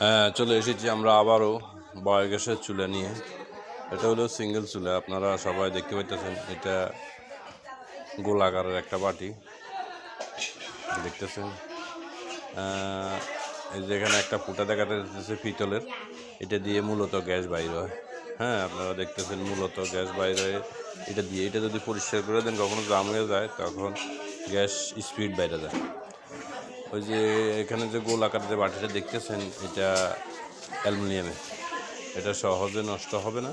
হ্যাঁ, চলে এসেছি আমরা আবারও বায়োগ্যাসের চুলা নিয়ে। এটা হলো সিঙ্গেল চুলা, আপনারা সবাই দেখতে পাইতেছেন। এটা গোলাকারের একটা বাটি দেখতেছেন। এই যে এখানে একটা ফুটা দেখা যাচ্ছে পিতলের, এটা দিয়ে মূলত গ্যাস বাইর হয়। হ্যাঁ, আপনারা দেখতেছেন মূলত গ্যাস বাইর হয় এটা দিয়ে। এটা যদি পরিষ্কার করে দেন, কখনো জাম হয়ে যায় তখন গ্যাস স্পিড বাইরে যায়। ওই যে এখানে যে গোল আকার যে বাটিটা দেখতেছেন, এটা অ্যালুমিনিয়ামের, এটা সহজে নষ্ট হবে না।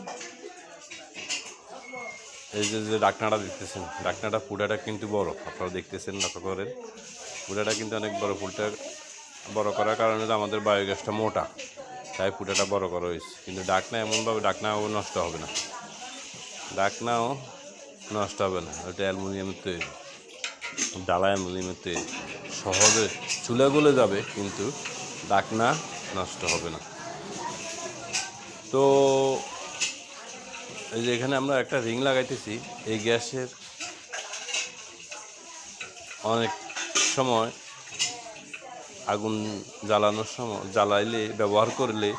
এই যে যে ডাকনাটা দেখতেছেন, ডাকনাটা ফুটাটা কিন্তু বড়, আপনারা দেখতেছেন, লক্ষ্য করেন ফুটাটা কিন্তু অনেক বড়। ফুলটা বড় করার কারণে আমাদের বায়োগ্যাসটা মোটা, তাই ফুটাটা বড় করা হয়েছে। কিন্তু ডাকনা এমনভাবে ডাকনাও নষ্ট হবে না, ডাকনাও নষ্ট হবে না। ওটা অ্যালুমিনিয়ামের তৈরি, ডালা অ্যালুমিনিয়ামের তৈরি, সহজে চুলা গলে যাবে কিন্তু ডাকনা নষ্ট হবে না। তো এই যে এখানে আমরা একটা রিং লাগাইতেছি। এই গ্যাসের অনেক সময় আগুন জ্বালানোর সময় জ্বালাইলে, ব্যবহার করলে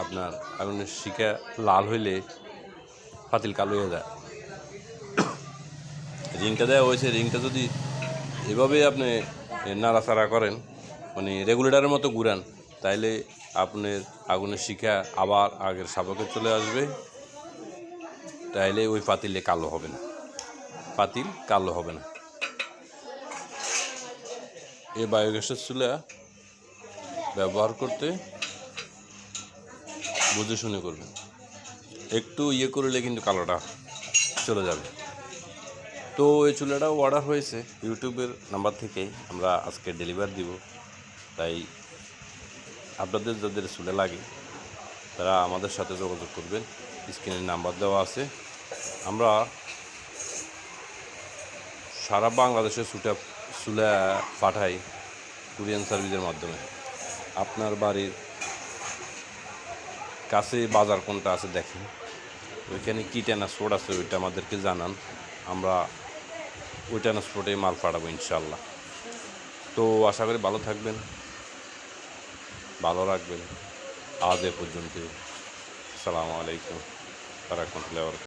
আপনার আগুনের শিখা লাল হইলে পাতিল কালো হয়ে যায়। রিংটা দেওয়া হয়েছে, রিংটা যদি এভাবে আপনি নাড়াচাড়া করেন, মানে রেগুলেটরের মতো ঘুরান, তাইলে আপনার আগুনের শিখা আবার আগের সাবকে চলে আসবে। তাইলে ওই পাতিলে কালো হবে না, পাতিল কালো হবে না। এই বায়োগ্যাসের চুলা ব্যবহার করতে বুঝে শুনে করবেন, একটু ইয়ে করলে কিন্তু কালোটা চলে যাবে। তো এই চুলাটাও অর্ডার হয়েছে ইউটিউবের নাম্বার থেকে, আমরা আজকে ডেলিভারি দিব। তাই আপনাদের যাদের চুলা লাগে তারা আমাদের সাথে যোগাযোগ করবেন, স্ক্রিনের নাম্বার দেওয়া আছে। আমরা সারা বাংলাদেশে চুলা পাঠাই কুরিয়ান সার্ভিসের মাধ্যমে। আপনার বাড়ির কাছে বাজার কোনটা আছে দেখেন, ওইখানে কী ট্রান্সপোর্ট আছে ওইটা আমাদেরকে জানান, আমরা ওই ট্রান্সপোর্টে মাল পাঠাবো ইনশাল্লাহ। তো আশা করি ভালো থাকবেন, ভালো রাখবেন। আজ এ পর্যন্ত। আসসালামু আলাইকুম ওয়া রাহমাতুল্লাহি ওয়া বারাকাতুহু।